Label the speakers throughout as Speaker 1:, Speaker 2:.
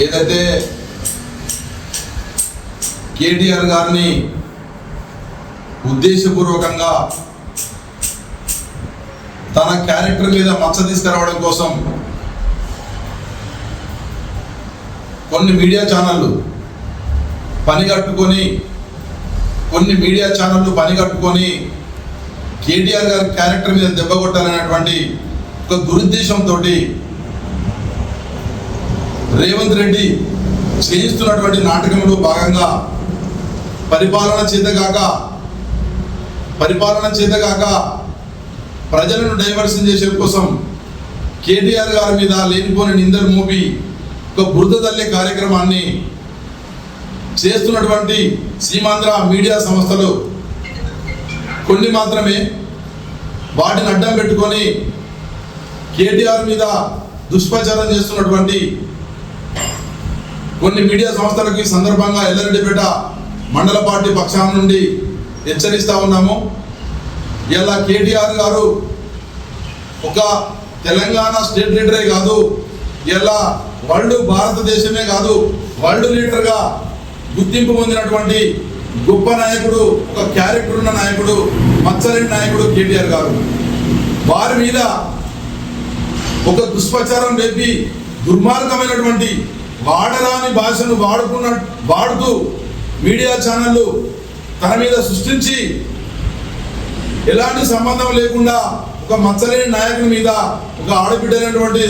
Speaker 1: ఏదైతే కేటీఆర్ గారిని ఉద్దేశపూర్వకంగా తన క్యారెక్టర్ మీద మచ్చ తీసుకురావడం కోసం కొన్ని మీడియా ఛానళ్ళు పనిగట్టుకొని కేటీఆర్ గారి క్యారెక్టర్ మీద దెబ్బ కొట్టాలనేటువంటి ఒక దురుద్దేశంతో రేవంత్ రెడ్డి చేయిస్తున్నటువంటి నాటకంలో భాగంగా పరిపాలన చేతగాక ప్రజలను డైవర్షన్ చేసే కోసం కేటీఆర్ గారి మీద లేనిపోని నిందలు మోపి ఒక బురద తల్లే కార్యక్రమాన్ని చేస్తున్నటువంటి సీమాంధ్ర మీడియా సంస్థలు కొన్ని మాత్రమే వాటిని అడ్డం పెట్టుకొని కేటీఆర్ మీద దుష్ప్రచారం చేస్తున్నటువంటి కొన్ని మీడియా సంస్థలకు ఈ సందర్భంగా ఎల్లారెడ్డిపేట మండల పార్టీ పక్షాన నుండి హెచ్చరిస్తూ ఉన్నాము. ఇలా కేటీఆర్ గారు ఒక తెలంగాణ స్టేట్ లీడరే కాదు, ఇలా వరల్డ్ భారతదేశమే కాదు వరల్డ్ లీడర్గా గుర్తింపు పొందినటువంటి గొప్ప నాయకుడు, ఒక క్యారెక్టర్ ఉన్న నాయకుడు, మచ్చలేని నాయకుడు కేటీఆర్ గారు. వారి మీద ఒక దుష్ప్రచారం వేపి దుర్మార్గమైనటువంటి వాడరాని భాషను వాడుతూ మీడియా ఛానళ్ళు తన మీద సృష్టించి ఎలాంటి సంబంధం లేకుండా ఒక మచ్చలేని నాయకుని మీద ఒక ఆడబిడ్డైనటువంటి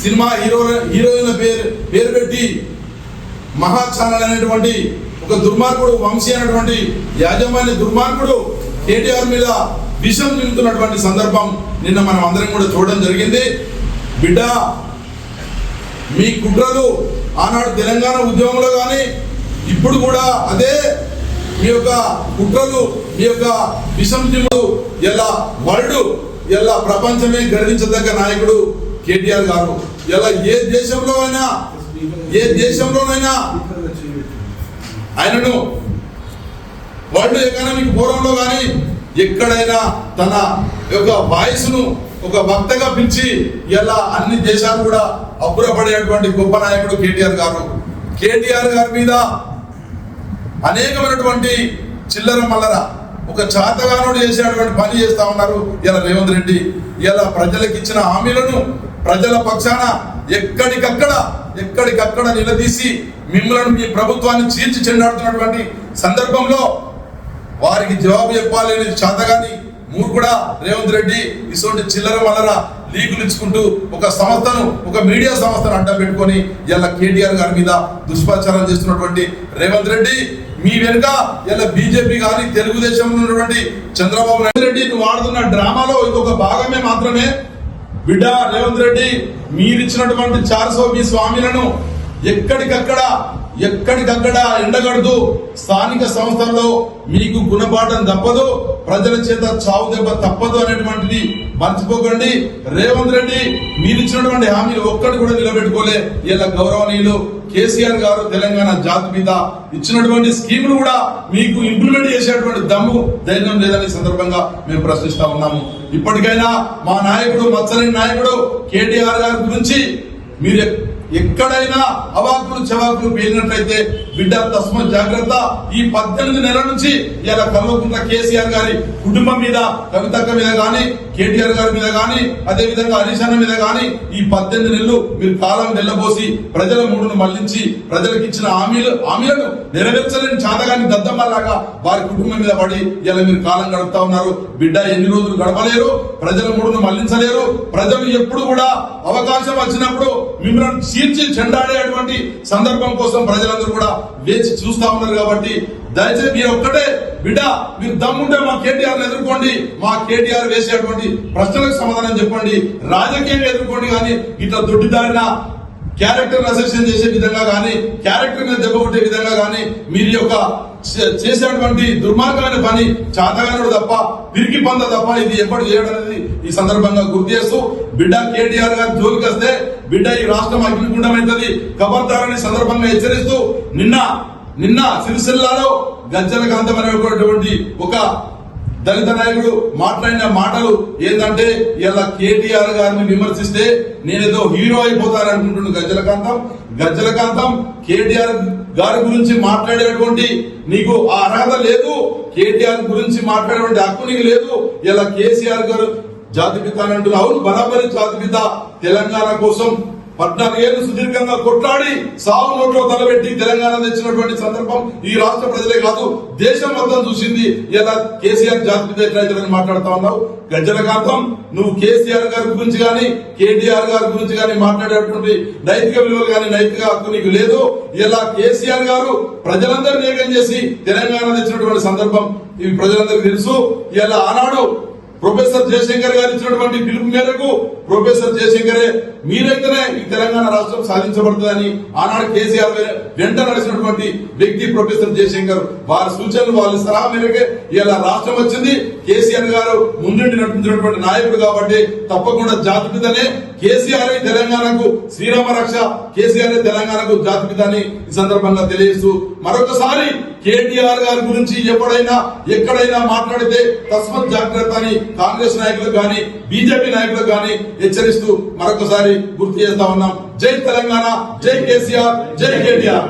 Speaker 1: సినిమా హీరోయిన్ల పేరు పెట్టి మహా ఛానల్ అనేటువంటి ఒక దుర్మార్గుడు, వంశీ అనేటువంటి యాజమాన్య దుర్మార్గుడు కేటీఆర్ మీద విషం నింపుతున్నటువంటి సందర్భం నిన్న మనం అందరం కూడా చూడడం జరిగింది. బిడ్డ, మీ కుట్రలు ఆనాడు తెలంగాణ ఉద్యమంలో కానీ ఇప్పుడు కూడా అదే మీ యొక్క కుట్రలు, మీ యొక్క విషం నింపులు ఎలా వరల్డ్ ప్రపంచమే గర్వించదగ్గ నాయకుడు కేటీఆర్ గారు. ఎలా ఏ దేశంలోనైనా ఆయనను వరల్డ్ ఎకనామిక్ ఫోరంలో కానీ ఎక్కడైనా తన యొక్క వాయిస్ను ఒక వక్తగా పిలిచి ఇలా అన్ని దేశాలు కూడా అబ్బురపడేటువంటి గొప్ప నాయకుడు కేటీఆర్ గారు. కేటీఆర్ గారి మీద అనేకమైనటువంటి చిల్లర మల్లర ఒక చాతగానుడు చేసేటువంటి పని చేస్తా ఉన్నారు ఇలా రేవంత్ రెడ్డి. ఇలా ప్రజలకు ఇచ్చిన హామీలను ప్రజల పక్షాన ఎక్కడికక్కడ నిలదీసి మిమ్మల్ని, మీ ప్రభుత్వాన్ని చీల్చి చెండాడుతున్నటువంటి సందర్భంలో వారికి జవాబు చెప్పాలని చాతగాని మూర్ఖుడా రేవంత్ రెడ్డి ఇటువంటి చిల్లర మల్లర లీకులు ఇచ్చుకుంటూ ఒక మీడియా సంస్థను అడ్డం పెట్టుకొని ఇలా కేటీఆర్ గారి మీద దుష్ప్రచారం చేస్తున్నటువంటి రేవంత్ రెడ్డి, మీ వెనుక ఇలా బీజేపీ కానీ తెలుగుదేశంలో ఉన్నటువంటి చంద్రబాబు నాయుడు రెడ్డి నువ్వు ఆడుతున్న డ్రామాలో ఇంకొక భాగమే మాత్రమే. బిడ్డ రేవంత్ రెడ్డి, మీరిచ్చినటువంటి 420 హామీలను ఎక్కడికక్కడ ఎండగడుతూ స్థానిక సంస్థల్లో మీకు గుణపాఠం తప్పదు, ప్రజల చేత చావు దెబ్బ తప్పదు అనేటువంటిది మర్చిపోకండి. రేవంత్ రెడ్డి మీరిచ్చినటువంటి హామీలు ఒక్కటి కూడా నిలబెట్టుకోలే. ఇలా గౌరవనీయులు కేసీఆర్ గారు తెలంగాణ జాతి మీద ఇచ్చినటువంటి స్కీములు కూడా మీకు ఇంప్లిమెంట్ చేసేటువంటి దమ్ము, ధైర్యం లేదని సందర్భంగా మేము ప్రశ్నిస్తా ఉన్నాము. ఇప్పటికైనా మా నాయకుడు, మచ్చలేని నాయకుడు కేటీఆర్ గారి గురించి మీరు ఎక్కడైనా అవాకులు చవాకులు పేలినట్లయితే బిడ్డ తస్మత్ జాగ్రత్త. ఈ 18 నెలల నుంచి ఇలా కల్వకుంట్ల కేసీఆర్ గారి కుటుంబం మీద, కవితక్క మీద కానీ, కేటీఆర్ గారి మీద కానీ, అదే విధంగా హరీష్ అన్న మీద కానీ ఈ 18 నెలలు మీరు కాలం వెళ్ళబోసి ప్రజల మూడును మళ్లించి ప్రజలకు ఇచ్చిన హామీలను నెరవేర్చలేని చాతగాని దద్దమ్మలాగా వారి కుటుంబం మీద పడి ఇలా మీరు కాలం గడుపుతా ఉన్నారు. బిడ్డ ఎన్ని రోజులు గడపలేరు, ప్రజల మూడును మళ్లించలేరు. ప్రజలు ఎప్పుడు కూడా అవకాశం వచ్చినప్పుడు మిమ్మల్ని చీల్చి చెండాడేటువంటి సందర్భం కోసం ప్రజలందరూ కూడా వేచి చూస్తా ఉన్నారు. కాబట్టి దయచేసి మీరు ఒక్కటే బిడ్డ, మీరు దమ్ముంటే మా కేటీఆర్ ఎదుర్కోండి, మా కేటీఆర్ వేసేటువంటి ప్రశ్నలకు సమాధానం చెప్పండి, రాజకీయంగా ఎదుర్కోండి. కానీ ఇట్లా దొడ్డిదారిన క్యారెక్టర్ అసెషన్ చేసే విధంగా కానీ, క్యారెక్టర్ మీద దెబ్బ కొట్టే విధంగా కానీ మీరు యొక్క చేసేటువంటి దుర్మార్గమైన పని చాతగానుడు తప్ప, పిరికి పంద తప్ప ఇది ఎప్పుడు చేయడం అనేది ఈ సందర్భంగా గుర్తు చేస్తూ, బిడ్డ కేటీఆర్ గారి జోలికి వస్తే బిడ్డ ఈ రాష్ట్రం అగ్నిగుండమైంది ఖబర్దారని సందర్భంగా హెచ్చరిస్తూ, నిన్న సిరిసిల్లాలో గజ్జల కాంతం అనేటువంటి ఒక దళిత నాయకుడు మాట్లాడిన మాటలు ఏంటంటే ఇలా కేటీఆర్ గారిని విమర్శిస్తే నేనేదో హీరో అయిపోతాననుకుంటున్నాను. గజ్జలకాంతం కేటీఆర్ గారి గురించి మాట్లాడేటువంటి నీకు ఆ అర్హత లేదు. కేటీఆర్ గురించి మాట్లాడేటువంటి హక్కు నీకు లేదు. ఇలా కేసీఆర్ గారు జాతిపిత అని అంటున్నారు. అవును, బరాబరి జాతిపిత. తెలంగాణ కోసం 14 ఏళ్లు సుదీర్ఘంగా కొట్లాడి సాగు నోట్లో తలబెట్టి తెలంగాణ తెచ్చినటువంటి సందర్భం ఈ రాష్ట్ర ప్రజలే కాదు దేశం మొత్తం చూసింది. ఇలా కేసీఆర్ జాతిపిత ఎట్లయితే మాట్లాడుతా ఉన్నావు. గజ్జలకాంతం, నువ్వు కేసీఆర్ గారి గురించి గాని కేటీఆర్ గారి గురించి గాని మాట్లాడేటువంటి నైతిక విలువలు గాని నైతిక హక్కు నీకు లేదు. ఇలా కేసీఆర్ గారు ప్రజలందరినీ ఏకం చేసి తెలంగాణ తెచ్చినటువంటి సందర్భం ఇవి ప్రజలందరికీ తెలుసు. ఇలా ఆనాడు ప్రొఫెసర్ జయశంకర్ గారు ఇచ్చినటువంటి పిలుపు మేరకు ప్రొఫెసర్ జయశంకరే మీరైతేనే ఈ తెలంగాణ రాష్ట్రం సాధించబడుతుందని ఆనాడు కేసీఆర్ వెంట నడిచినటువంటి వ్యక్తి ప్రొఫెసర్ జయశంకర్. వారి సూచనలు వాళ్ళ సలహా మేరకే ఇలా రాష్ట్రం వచ్చింది. కేసీఆర్ గారు ముందుండి నడిపించినటువంటి నాయకుడు కాబట్టి తప్పకుండా జాతిపితనే కేసీఆర్ తెలంగాణకు శ్రీరామ రక్ష, కేసీఆర్ తెలంగాణకు జాతిపిత అని ఈ సందర్భంగా తెలియజేస్తూ మరొకసారి కేటీఆర్ గారి గురించి ఎక్కడైనా మాట్లాడితే తస్మత్ జాగ్రత్త అని కాంగ్రెస్ నాయకులకు గాని బీజేపీ నాయకులకు గాని హెచ్చరిస్తూ మరొకసారి గుర్తు చేస్తా ఉన్నాం. జై తెలంగాణ, జై కేసీఆర్, జై కేటీఆర్.